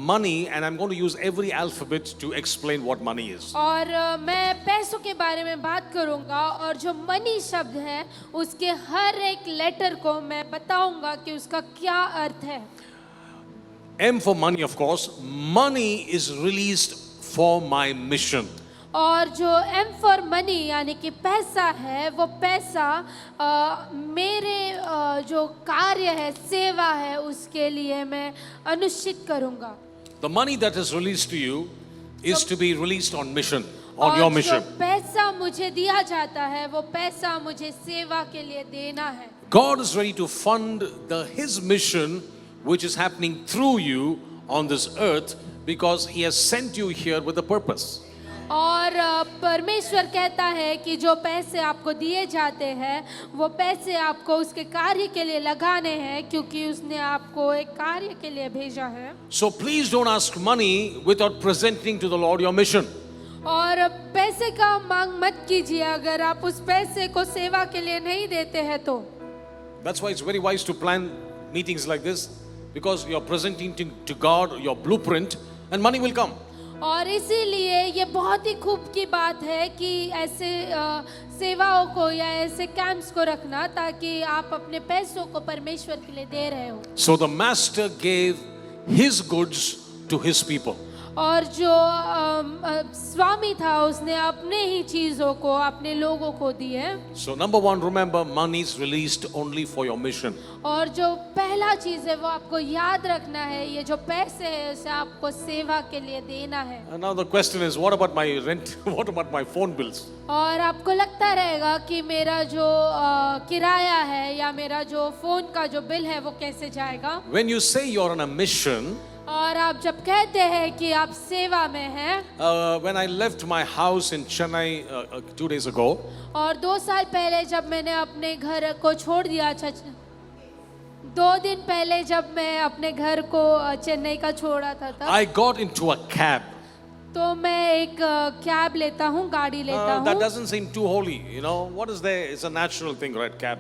money, and I'm going to use every alphabet to explain what money is. और मैं पैसों के बारे में बात करूंगा और जो मनी शब्द है उसके हर एक लेटर को मैं बताऊंगा कि उसका क्या अर्थ है. M for money, of course. Money is released for my mission. और जो M for money यानी कि पैसा है वो पैसा मेरे जो कार्य है सेवा है उसके लिए मैं अनुष्ठित करूंगा. The money that is released to you is to be released on mission, on और your जो mission. पैसा मुझे दिया जाता है वो पैसा मुझे सेवा के लिए देना है. God is ready to fund His mission, which is happening through you on this earth, because He has sent you here with a purpose. और परमेश्वर कहता है कि जो पैसे आपको दिए जाते हैं वो पैसे आपको उसके कार्य के लिए लगाने हैं क्योंकि उसने आपको एक कार्य के लिए भेजा है. So please don't ask money without presenting to the Lord your mission. और पैसे का मांग मत कीजिए अगर आप उस पैसे को सेवा के लिए नहीं देते हैं तो. That's why it's very wise to plan meetings like this, because you're presenting to God your blueprint, and money will come. और इसीलिए ये बहुत ही खूब की बात है कि ऐसे सेवाओं को या ऐसे कैंप्स को रखना ताकि आप अपने पैसों को परमेश्वर के लिए दे रहे हो. So the master gave his goods to his people. और जो स्वामी था उसने अपने ही चीजों को अपने लोगों को दिए. So number one, remember, money is released only for your mission. और जो पहला चीज है वो आपको याद रखना है ये जो पैसे है उसे आपको सेवा के लिए देना है. And now the question is, what about my rent? What about my phone bills? और आपको लगता रहेगा कि मेरा जो किराया है या मेरा जो फोन का जो बिल है वो कैसे जाएगा. When you say you're on a mission, और आप जब कहते हैं कि आप सेवा में हैं. when I left my house in Chennai 2 days ago, और 2 साल पहले जब मैंने अपने घर को छोड़ दिया 2 दिन पहले जब मैं अपने घर को चेन्नई का छोड़ा था तब I got into a cab. तो मैं एक कैब लेता हूँ गाड़ी लेता That हूँ. doesn't seem too holy, you know. What is there? It's a natural thing, right? Cab.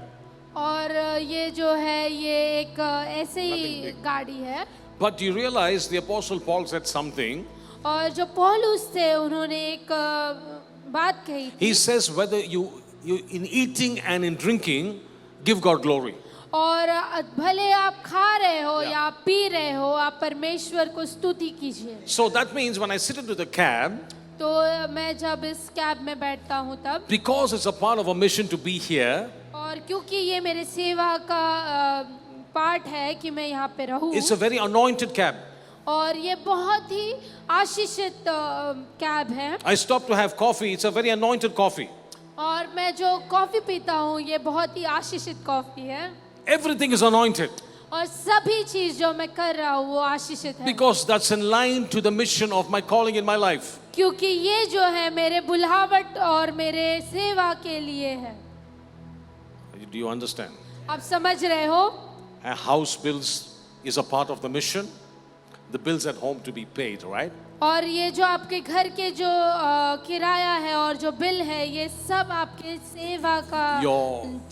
और ये जो है ये एक ऐसे ही गाड़ी है. But you realize the Apostle Paul said something. और जो पौलुस थे उन्होंने एक बात कही थी. He says whether you in eating and in drinking give God glory. और भले आप खा रहे हो या आप पी रहे हो आप परमेश्वर को स्तुति कीजिए. So that means when I sit into the cab, तो मैं जब इस कैब में बैठता हूँ तब because it's a part of a mission to be here, और क्योंकि ये मेरे सेवा का पार्ट है कि मैं यहाँ पे रहूँ. it's a very anointed cab. और ये बहुत ही आशीषित कैब है. I stopped to have coffee. It's a very anointed coffee. और मैं जो कॉफी पीता हूँ ये बहुत ही आशीषित कॉफी है. Everything is anointed. और सभी चीज जो मैं कर रहा हूँ वो आशीषित है. Because that's in line to the mission of my calling in my life. क्योंकि ये जो है मेरे बुलावट और मेरे सेवा के लिए है. Do you understand? आप समझ रहे हो? House bills is a part of the mission. The bills at home to be paid, right? और ये जो आपके घर के जो किराया है और जो बिल है ये सब आपके सेवा का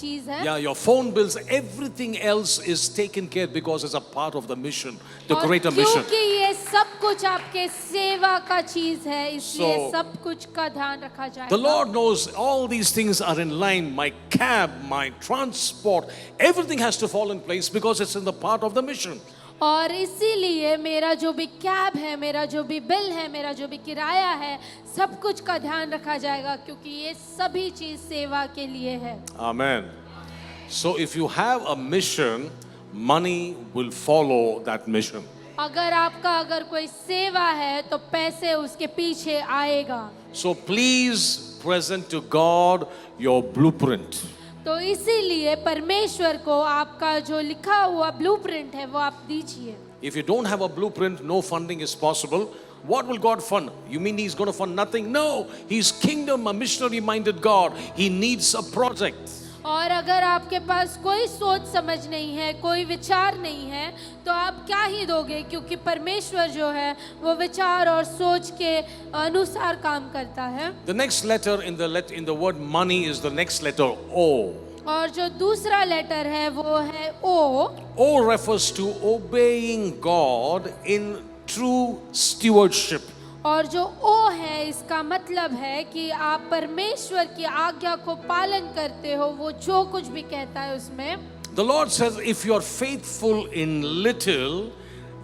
चीज है. Yeah, your phone bills, everything else is taken care because it's a part of the mission, the greater mission. क्योंकि ये सब कुछ आपके सेवा का चीज है इसलिए So, सब कुछ का ध्यान रखा जाएगा. The Lord knows all these things are in line. My cab, my transport, everything has to fall in place because it's in the part of the mission. और इसीलिए मेरा जो भी कैब है मेरा जो भी बिल है मेरा जो भी किराया है सब कुछ का ध्यान रखा जाएगा क्योंकि ये सभी चीज सेवा के लिए है. Amen. So if you have a mission, money will follow that mission. अगर कोई सेवा है तो पैसे उसके पीछे आएगा. So please present to God your blueprint. तो इसीलिए परमेश्वर को आपका जो लिखा हुआ ब्लूप्रिंट है वो आप दीजिए. If you don't have a blueprint, no funding is possible. What will God fund? You mean He's going to fund nothing? No, He's kingdom, a missionary-minded God. He needs a project. और अगर आपके पास कोई सोच समझ नहीं है कोई विचार नहीं है तो आप क्या ही दोगे क्योंकि परमेश्वर जो है वो विचार और सोच के अनुसार काम करता है. The next letter in the word money is the next letter O. और जो दूसरा लेटर है वो है O. O refers to obeying God in true stewardship. और जो ओ है इसका मतलब है कि आप परमेश्वर की आज्ञा को पालन करते हो, वो जो कुछ भी कहता है उसमें. The Lord says, if you are faithful in little,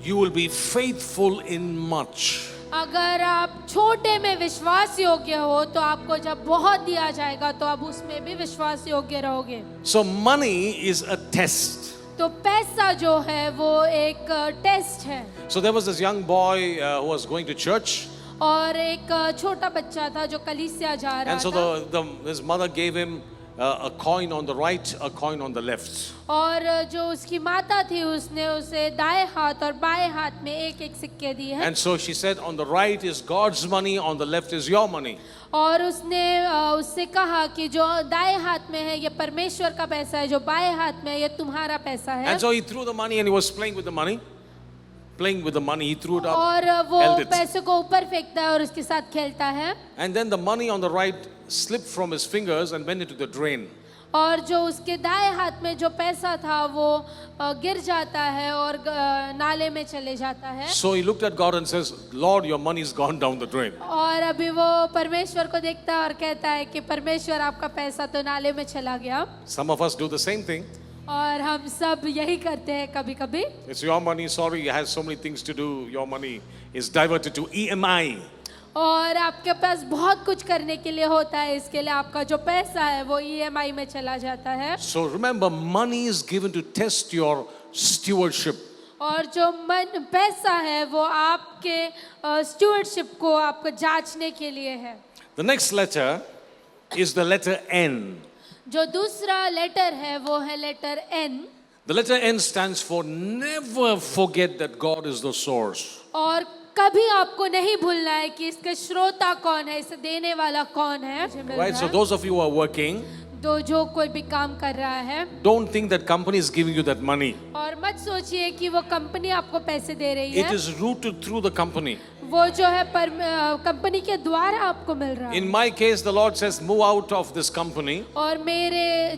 you will be faithful in much. अगर आप छोटे में विश्वास योग्य हो तो आपको जब बहुत दिया जाएगा तो आप उसमें भी विश्वास योग्य रहोगे. So money is a test. तो पैसा जो है वो एक टेस्ट है. So there was this young boy who was going to church. और एक छोटा बच्चा था जो कलीसिया जा रहा And so था. his mother gave him a coin on the right, a coin on the left. और जो उसकी माता थी उसने उसे दाएं हाथ और बाएं हाथ में एक एक सिक्के दिए हैं. And so she said, on the right is God's money, on the left is your money. और उसने उससे कहा कि जो दाएं हाथ में है ये परमेश्वर का पैसा है, जो बाएं हाथ में है ये तुम्हारा पैसा है. And so he threw the money and he was playing with the money. Playing with the money, he threw it up, और वो held it. पैसे को ऊपर फेंकता है और उसके साथ खेलता है. And then the money on the right slipped from his fingers and went into the drain. और जो उसके दाएं हाथ में जो पैसा था वो गिर जाता है और नाले में चले जाता है. So he looked at God and says, Lord, your money's gone down the drain. और अभी वो परमेश्वर को देखता है और कहता है कि परमेश्वर आपका पैसा तो नाले में चला गया. Some of us do the same thing. और हम सब यही करते हैं कभी कभी. It's your money, sorry, you have so many things to do. Your money is diverted to EMI. और आपके पास बहुत कुछ करने के लिए होता है, इसके लिए आपका जो पैसा है वो EMI में चला जाता है. So remember, money is given to test your stewardship. और जो पैसा है वो आपके स्टूवर्डशिप को आपको जांचने के लिए है. The next letter is the letter N. जो दूसरा लेटर है वो है letter N. The letter N stands for never forget that God is the source. और कभी आपको नहीं भूलना है कि इसके श्रोता कौन है, इसे देने वाला कौन है. Right, so those of you who are working, तो जो कोई भी काम कर रहा है, don't think that company is giving you that money. और मत सोचिए कि वो कंपनी आपको पैसे दे रही It है. is routed through the company. वो जो है कंपनी के द्वारा आपको मिल रहा है. In my case, the Lord says, move out of this company. और मेरे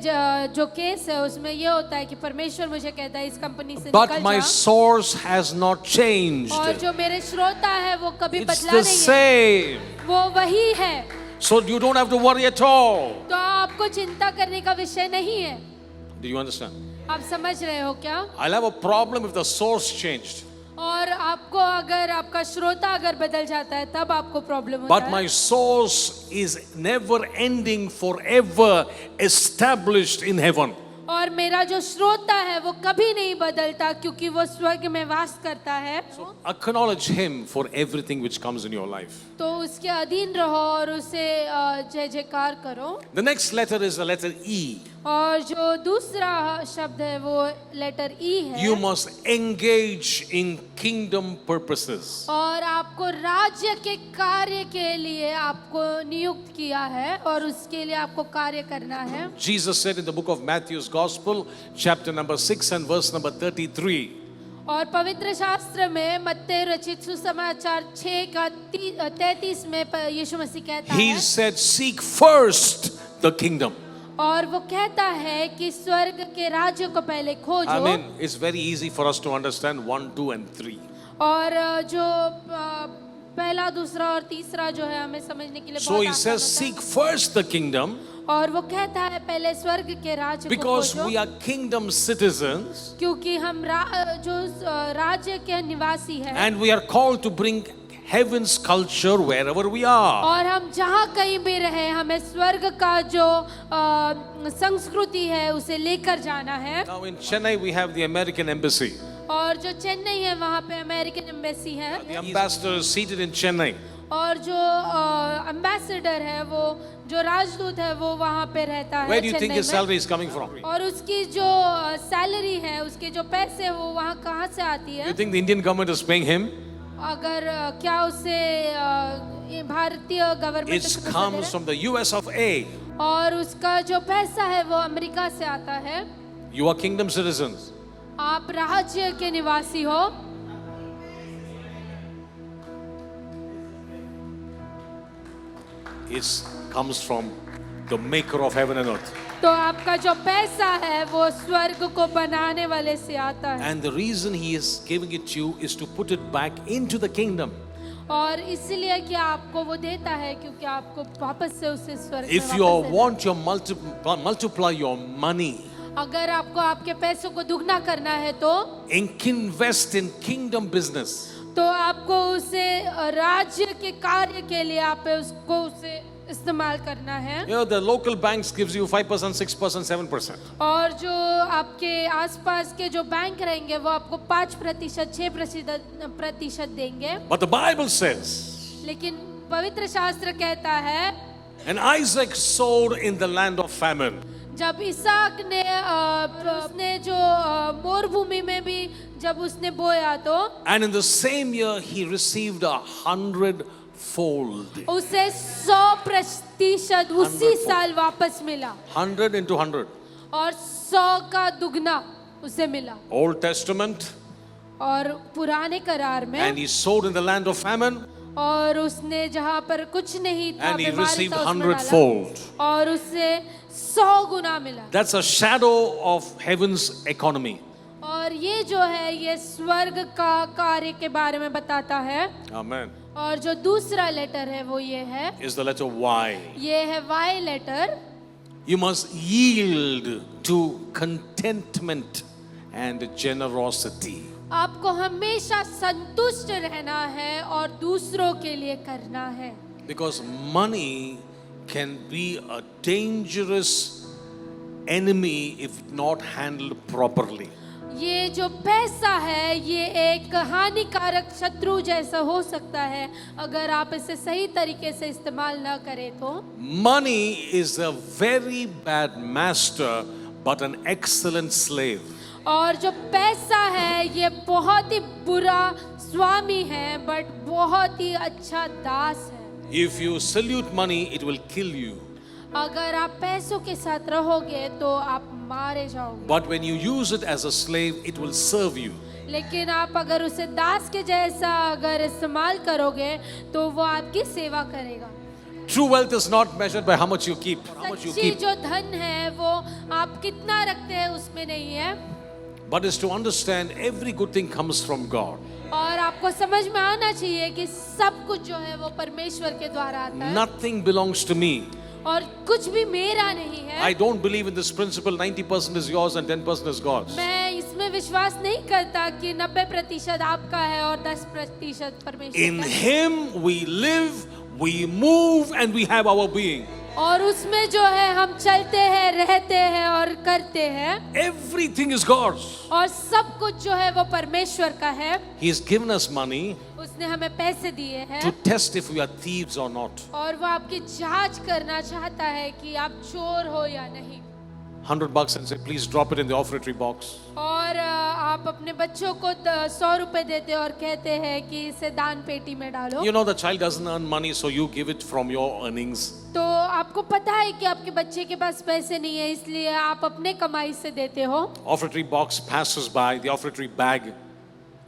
जो केस है उसमें ये होता है कि परमेश्वर मुझे कहता है इस कंपनी से But निकल my जा. source has not changed. और जो मेरे श्रोता है वो कभी It's बदला the नहीं है, same. वो वही है. So you don't have to worry at all. तो आपको चिंता करने का विषय नहीं है. Do you understand? आप समझ रहे हो क्या? I'll have a problem if the source changed. और आपको अगर आपका श्रोता अगर बदल जाता है तब आपको प्रॉब्लम होता But है. my source is never ending, forever established in heaven. और मेरा जो श्रोता है वो कभी नहीं बदलता क्योंकि वो स्वर्ग में वास करता है. Acknowledge Him for everything which comes in your life. तो उसके अधीन रहो और उसे जय जयकार करो. The next letter is the letter E. और जो दूसरा शब्द है वो लेटर ई है. You must engage in kingdom purposes. और आपको राज्य के कार्य के लिए आपको नियुक्त किया है और उसके लिए आपको कार्य करना है. Jesus said in the book of Matthew's Gospel, chapter number 6 and verse number 33. और पवित्र शास्त्र में मत्ती रचित सुसमाचार 6 का 33 में यीशु मसीह कहता He है. said, seek first the kingdom. और वो कहता है कि स्वर्ग के राज्य को पहले खोजो. I mean, it's very easy for us to understand 1, 2 and 3. और जो पहला, दूसरा और तीसरा जो है हमें समझने के लिए So बहुत he आसान says, होता seek first the kingdom है. और वो कहता है पहले स्वर्ग के राज्य को because खोजो. we are kingdom citizens क्योंकि हम जो राज्य के निवासी हैं and we are called to bring heaven's culture wherever we are. और हम जहाँ कहीं भी रहे हमें स्वर्ग का जो संस्कृति है उसे लेकर जाना है. Now in Chennai we have the American embassy. और जो चेन्नई है वहाँ पे अमेरिकन एम्बेसी है. The ambassador is seated in Chennai. और जो एम्बेसडर है वो जो राजदूत है वो वहाँ पे रहता है Where do you think Chennai his में. salary is coming from? और उसकी जो सैलरी है उसके जो पैसे वो वहाँ कहाँ से आती You है. think the Indian government is paying him? अगर क्या उसे भारतीय government It comes from the US of A. और उसका जो पैसा है वो अमेरिका से आता है. You are kingdom citizens. आप राज्य के निवासी हो. It comes from the maker of heaven and earth. तो आपका जो पैसा है वो स्वर्ग को बनाने वाले से आता है। And the reason he is giving it to you is to put it back into the kingdom. और इसलिए कि आपको वो देता है क्योंकि आपको वापस से उसे स्वर्ग में If you वापस देना। want your multiply your money, अगर आपको आपके पैसों को दुगना करना है तो invest in kingdom business. तो आपको उसे राज्य के कार्य के लिए आप उसको उसे इस्तेमाल करना है। You know, the local banks gives you 5%, 6%, 7%. और जो आपके आसपास के जो बैंक रहेंगे वो आपको 5%, 6% देंगे। But the Bible says, लेकिन पवित्र शास्त्र कहता है, and Isaac sowed in the land of famine. जब इसहाक ने उसने जो मरुभूमि में भी जब उसने बोया तो And in the same year he received 100-fold. उसे 100% उसी साल वापस मिला 100 into 100. और 100 का दुगना उसे मिला। Old Testament. और पुराने करार में And he sowed in the land of famine. और उसने जहाँ पर कुछ नहीं था And he बीमारी received था उसमें 100-fold. डाला और उसे 100 गुना मिला। That's a shadow of heaven's economy. और ये जो है ये स्वर्ग का कार्य के बारे में बताता है। Amen. और जो दूसरा लेटर है वो ये है, Is the letter Y. ये है Y letter. You must yield to contentment and generosity. आपको हमेशा संतुष्ट रहना है और दूसरों के लिए करना है। Because money can be a dangerous enemy if not handled properly. ये जो पैसा है ये एक हानिकारक शत्रु जैसा हो सकता है अगर आप इसे सही तरीके से इस्तेमाल ना करें तो। Money is a very bad master but an excellent slave. और जो पैसा है ये बहुत ही बुरा स्वामी है बट बहुत ही अच्छा दास है। If you salute money, it will kill you. अगर आप पैसों के साथ रहोगे तो आप मारे जाओगे। But when you use it as a slave, it will serve you. लेकिन आप अगर उसे दास के जैसा अगर इस्तेमाल करोगे तो वो आपकी सेवा करेगा। True wealth is not measured by how much you keep. How much you सच्ची keep. जो धन है वो आप कितना रखते हैं उसमें नहीं है, But is to understand every good thing comes from God. और आपको समझ में आना चाहिए कि सब कुछ जो है वो परमेश्वर के द्वारा आता है Nothing belongs to me. और कुछ भी मेरा नहीं है। I don't believe in this principle 90% is yours and 10% is God's. मैं इसमें विश्वास नहीं करता कि 90% आपका है और 10% परमेश्वर In का है। Him we live, we move and we have our being. और उसमें जो है हम चलते हैं, रहते हैं और करते हैं। Everything is God's. और सब कुछ जो है वो परमेश्वर का है। He has given us money उसने हमें पैसे दिए हैं to test if we are thieves or not. और वो आपकी जांच करना चाहता है कि आप चोर हो या नहीं। $100 and say, please drop it in the offertory box. और आप अपने बच्चों को 100 रुपए देते और कहते हैं कि इसे दान पेटी में डालो। You know the child doesn't earn money, so you give it from your earnings. तो आपको पता है कि आपके बच्चे के पास पैसे नहीं है इसलिए आप अपने कमाई से देते हो। Offertory box passes by, the offertory bag,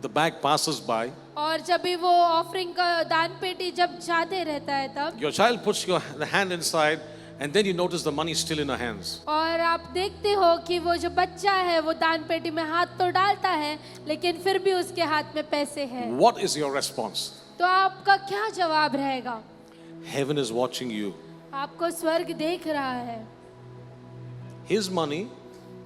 the bag passes by. और जब भी वो ऑफरिंग का दान पेटी जब जाते रहता है तब Your child puts your hand inside and then you notice the money is still in her hands. और आप देखते हो कि वो जो बच्चा है वो दान पेटी में हाथ तो डालता है लेकिन फिर भी उसके हाथ में पैसे हैं। What is your response? तो आपका क्या जवाब रहेगा? Heaven is watching you. आपको स्वर्ग देख रहा है। His money,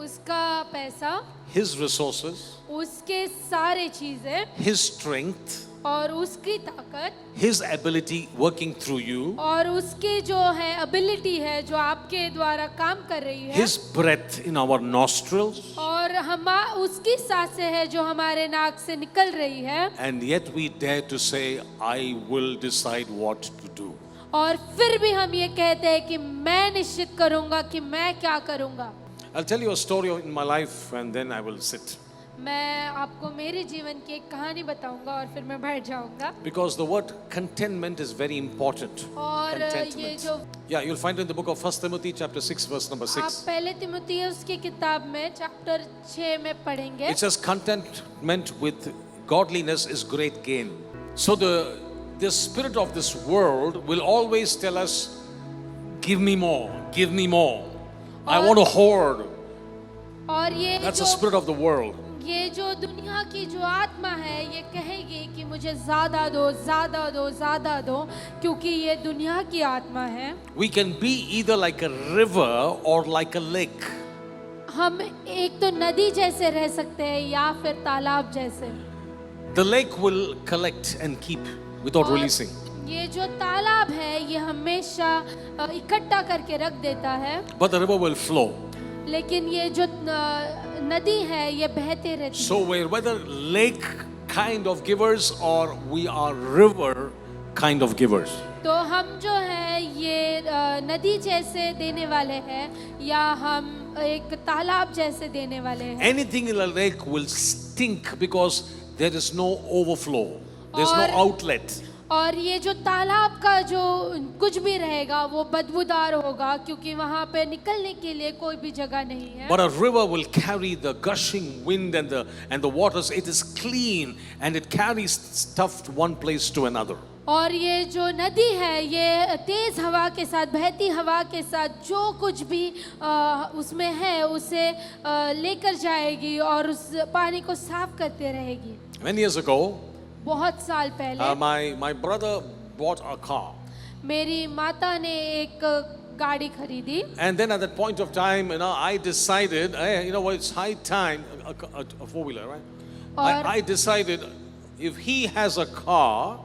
उसका पैसा, His resources, उसके सारे चीजें His strength, और उसकी ताकत His ability working through you, और उसकी जो है एबिलिटी है जो आपके द्वारा काम कर रही है His breath in our nostrils, और हम उसकी सांसें है जो हमारे नाक से निकल रही है and yet we dare to say, I will decide what to do. और फिर भी हम ये कहते हैं कि मैं निश्चित करूंगा कि मैं क्या करूंगा। I'll tell you a story in my life and then I will sit. मैं आपको मेरे जीवन की एक कहानी बताऊंगा और फिर मैं बैठ जाऊंगा। Because the word contentment is very important. और ये Contentment. जो Yeah, you'll find it in the book of 1 Timothy chapter 6 verse number आप 6. पहले तिमुथियुस की किताब में चैप्टर 6 में पढ़ेंगे। It says contentment with godliness is great gain. So the spirit of this world will always tell us, give me more, give me more. I want to hoard. और ये That's the जो spirit of the world. ये जो दुनिया की जो आत्मा है ये कहेगी कि मुझे ज्यादा दो, ज्यादा दो, ज्यादा दो, क्योंकि ये दुनिया की आत्मा है। We can be either like a river or like a lake. हम एक तो नदी जैसे रह सकते हैं या फिर तालाब जैसे। The lake will collect and keep without और releasing. ये जो तालाब है ये हमेशा इकट्ठा करके रख देता है, But the river will flow. लेकिन ये जो नदी है ये बहते रहती So है। we're whether lake kind of givers or we are river kind of givers. तो हम जो है ये नदी जैसे देने वाले हैं या हम एक तालाब जैसे देने वाले हैं। Anything in the lake will stink because there is no overflow. There's no और- outlet. और ये जो तालाब का जो कुछ भी रहेगा वो बदबूदार होगा, क्योंकि वहाँ पे निकलने के लिए कोई भी जगह नहीं है। But a river will carry the gushing wind and the waters. It is clean and it carries stuff to one place to another. और ये जो नदी है ये तेज हवा के साथ, बहती हवा के साथ जो कुछ भी उसमें है उसे लेकर जाएगी और उस पानी को साफ करते रहेगी। Many years ago, बहुत साल पहले my brother bought a car. मेरी माता ने एक गाड़ी खरीदी And then at that point of time, I decided, hey, it's high time, a four-wheeler, right? और- I decided if he has a car,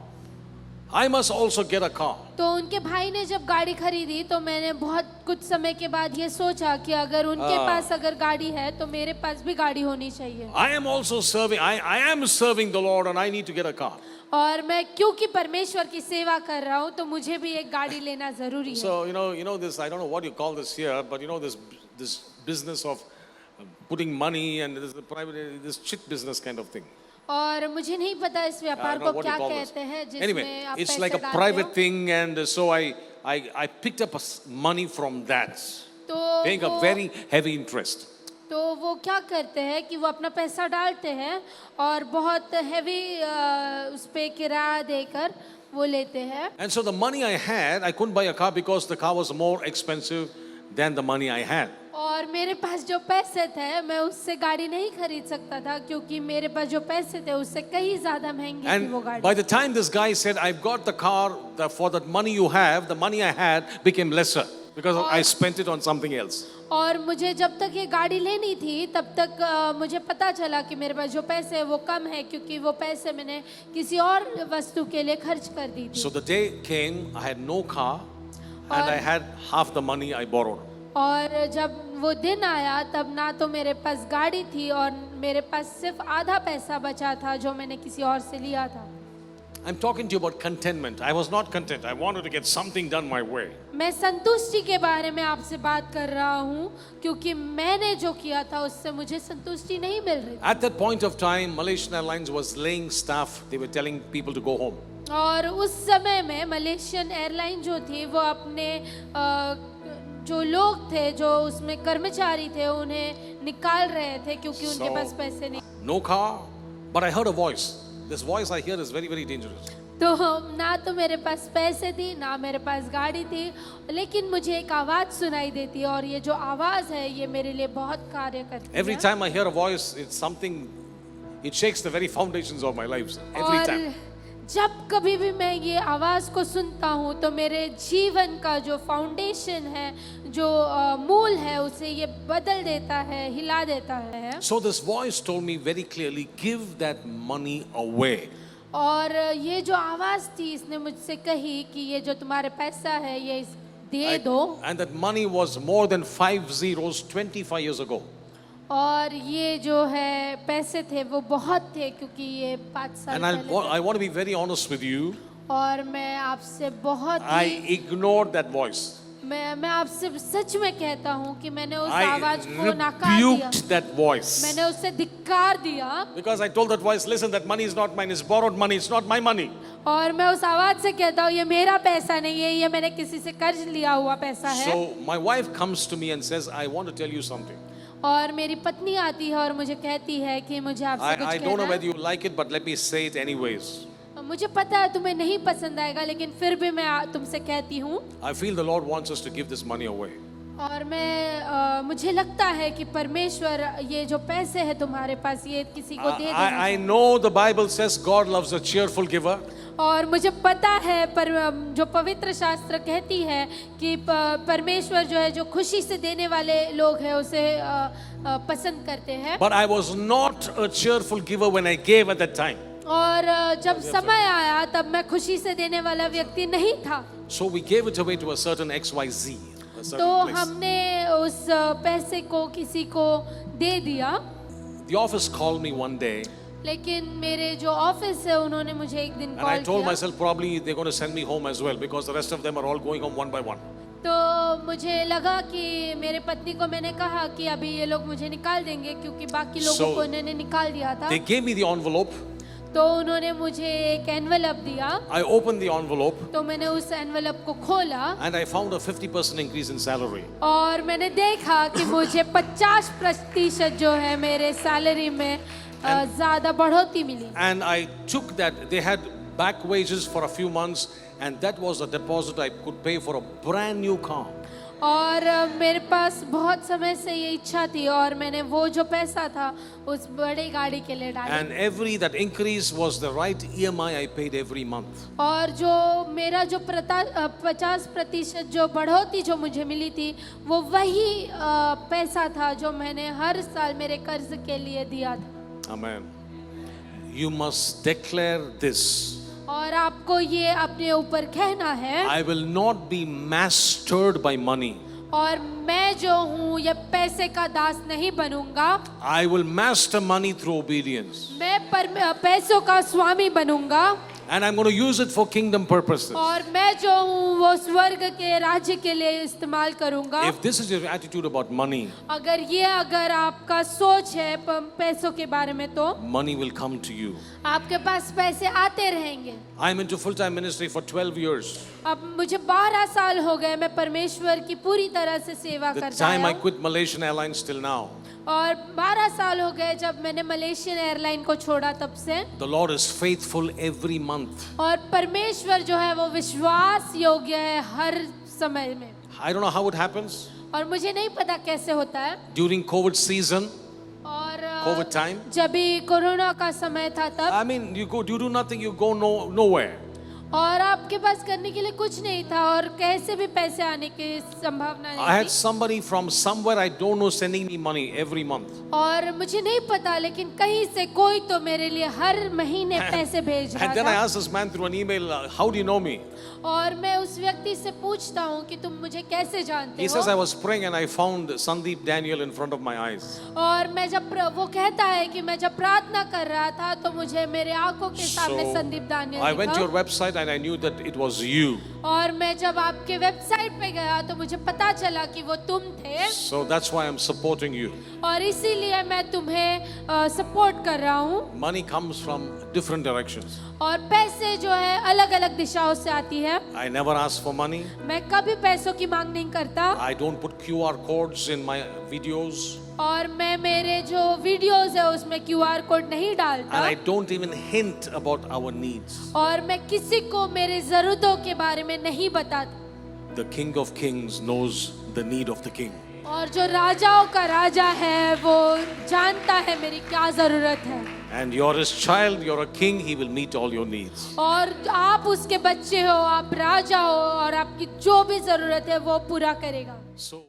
I must also get a car. तो उनके भाई ने जब गाड़ी खरीदी तो मैंने बहुत कुछ समय के बाद ये सोचा कि अगर उनके पास अगर गाड़ी है तो मेरे पास भी गाड़ी होनी चाहिए। I am also serving, I am serving the Lord and I need to get a car. और मैं क्योंकि परमेश्वर की सेवा कर रहा हूँ तो मुझे भी एक गाड़ी लेना जरूरी है। So, you know this, I don't know what you call this here, but this business of putting money and this chit business kind of thing. और मुझे नहीं पता इस I व्यापार don't know को what you क्या call this. कहते हैं जिसमें Anyway, आप it's पैसे like a डालते private हो। thing, and so I picked up money from that, तो paying a वो- very heavy interest. तो वो क्या करते हैं कि वो अपना पैसा डालते हैं और बहुत हैवी उस पे किराया देकर वो लेते हैं। And so the money I had, I couldn't buy a car because the car was more expensive than the money I had. और मेरे पास जो पैसे थे मैं उससे गाड़ी नहीं खरीद सकता था, क्योंकि मेरे पास जो पैसे थे उससे कहीं ज्यादा महंगी थी वो And गाड़ी। by the time this guy said, I've got the car, for that money you have, the money I had became lesser because I spent it on something else. और मुझे जब तक ये गाड़ी लेनी थी तब तक मुझे पता चला कि मेरे पास जो पैसे है वो कम है, क्योंकि वो पैसे मैंने किसी और वस्तु के लिए खर्च कर दी थी। So the day came, I had no car and I had half the money I borrowed. और जब वो दिन आया तब ना तो मेरे पास गाड़ी थी और मेरे पास सिर्फ आधा पैसा बचा था जो मैंने किसी और से लिया था। I'm talking to you about contentment. I was not content. I wanted to get something done my way. मैं संतुष्टि के बारे में आपसे बात कर रहा हूँ, क्योंकि मैंने जो किया था उससे मुझे संतुष्टि नहीं मिल रही। At that point of time, Malaysian Airlines was laying staff. They were telling people to go home. और उस समय में मलेशियन एयरलाइन जो थी वो अपने जो लोग थे, जो उसमें कर्मचारी थे, उन्हें निकाल रहे थे क्योंकि उनके So- पास पैसे नहीं। No car, but I heard a voice. This voice I hear is very, very dangerous. तो ना तो मेरे पास पैसे थी ना मेरे पास गाड़ी थी, लेकिन मुझे एक आवाज सुनाई देती है और ये जो आवाज है ये मेरे लिए बहुत कार्य करती Every है। time I hear a voice, it's something, it shakes the very foundations of my life. Every और time. जब कभी भी मैं ये आवाज को सुनता हूँ तो मेरे जीवन का जो फाउंडेशन है, जो मूल है, उसे ये बदल देता है, हिला देता है। So this voice told me very clearly, give that money away. और ये जो आवाज थी इसने मुझसे कही कि ये जो तुम्हारे पैसा है ये दे दो। And that money was more than 5 zeros 25 years ago. और ये जो है पैसे थे वो बहुत थे, क्योंकि ये 5 साल And पहले थे। I want to be very honest with you. और मैं आपसे बहुत I he ignored that voice. मैं आपसे सच में कहता हूँ कि मैंने उस I आवाज को नकार दिया, rebuked that voice. मैंने उससे धिक्कार दिया। Because I told that voice, listen, that money is not mine, it's borrowed money, it's not my money. और मैं उस आवाज से कहता हूँ ये मेरा पैसा नहीं है, ये मैंने किसी से कर्ज लिया हुआ पैसा है। So my wife comes to me and says, I want to tell you something. और मेरी पत्नी आती है और मुझे कहती है कि मुझे आपसे कुछ I don't know कहना whether you like it, but let me say it anyways. है। मुझे पता है तुम्हें नहीं पसंद आएगा, लेकिन फिर भी मैं तुमसे कहती हूँ। I feel the Lord wants us to give this money away. और मुझे लगता है कि परमेश्वर ये जो पैसे हैं तुम्हारे पास ये किसी को दे देना I know the Bible says God loves a cheerful giver. और मुझे पता है पर जो पवित्र शास्त्र कहती है कि परमेश्वर जो है जो खुशी से देने वाले लोग हैं उसे पसंद करते हैं। But I was not a cheerful giver when I gave at that time. और जब समय आया तब मैं खुशी से देने वाला व्यक्ति नहीं था। So we gave it away to a certain XYZ. A certain तो place. हमने उस पैसे को किसी को दे दिया। The office called me one day. लेकिन मेरे जो ऑफिस है उन्होंने मुझे एक दिन And I कॉल told किया। myself probably they're going to send me home as well because the rest of them are all going home one by one. तो मुझे लगा कि मेरे पत्नी को मैंने कहा कि अभी ये लोग मुझे निकाल देंगे क्योंकि बाकी लोगों So, को इन्होंने निकाल दिया था। They gave me the envelope. तो उन्होंने मुझे एक एनवेलप दिया। I opened the envelope तो मैंने उस एनवेलप को खोला and I found a 50% increase in salary. और मैंने देखा कि मुझे 50% जो है मेरे सैलरी में ज्यादा बढ़ोतरी मिली। And I took that. They had back wages for a few months and that was a deposit I could pay for a brand new car. और मेरे पास बहुत समय से ये इच्छा थी और मैंने वो जो पैसा था उस बड़ी गाड़ी के लिए डाला। And that increase was the right EMI I paid every month. और जो मेरा जो 50% जो बढ़ोतरी जो मुझे मिली थी वो वही पैसा था जो मैंने हर साल मेरे कर्ज के लिए दिया था। Amen. You must declare this. और आपको ये अपने ऊपर कहना है I will not be mastered by money. और मैं जो हूँ ये पैसे का दास नहीं बनूंगा। I will master money through obedience. मैं पैसों का स्वामी बनूंगा। And I'm going to use it for kingdom purposes. और मैं जो हूँ वो स्वर्ग के राज्य के लिए इस्तेमाल करूंगा। If this is your attitude about money, अगर आपका सोच है पैसों के बारे में तो money will come to you. आपके पास पैसे आते रहेंगे। I'm into full-time ministry for 12 years. अब मुझे 12 साल हो गए मैं परमेश्वर की पूरी तरह से सेवा The करता time I हूँ। quit Malaysian Airlines till now, और 12 साल हो गए जब मैंने मलेशियन एयरलाइन को छोड़ा तब से। the Lord is faithful every month. और परमेश्वर जो है वो विश्वास योग्य है हर समय में। I don't know how it happens. और मुझे नहीं पता कैसे होता है। During COVID season, और COVID time, जब भी कोरोना का समय था तब I mean, you do nothing, you go nowhere. और आपके पास करने के लिए कुछ नहीं था और कैसे भी पैसे आने की संभावना I नहीं had थी। somebody from somewhere I don't know sending me money every month. और मुझे नहीं पता लेकिन कहीं से कोई तो मेरे लिए हर महीने पैसे भेज रहा And then I था। asked this man through an email, how do you know me? और मैं उस व्यक्ति से पूछता हूँ कि तुम मुझे कैसे जानते He says, I हो। was praying and I found Sandeep Daniel in front of my eyes. और मैं जब वो कहता है कि मैं जब प्रार्थना कर रहा था तो मुझे मेरे आंखों के सामने Sandeep I Daniyal went to your दिखा। website and I knew that it was you. और मैं जब आपके वेबसाइट पे गया तो मुझे पता चला कि वो तुम थे। So that's why I'm supporting you. और इसीलिए मैं तुम्हें सपोर्ट कर रहा हूँ। Money comes from different directions. और पैसे जो है अलग अलग दिशाओं से आती है। I never ask for money. मैं कभी पैसों की मांग नहीं करता। I don't put QR codes in my videos. और मैं मेरे जो वीडियोस है उसमें QR कोड नहीं डालता। And I don't even hint about our needs. और मैं किसी को मेरे जरूरतों के बारे में नहीं बताता। The King of Kings knows the need of the King. और जो राजाओं का राजा है वो जानता है मेरी क्या जरूरत है। And you're his child, you're a king, he will meet all your needs. और आप उसके बच्चे हो, आप राजा हो और आपकी जो भी जरूरत है वो पूरा करेगा। So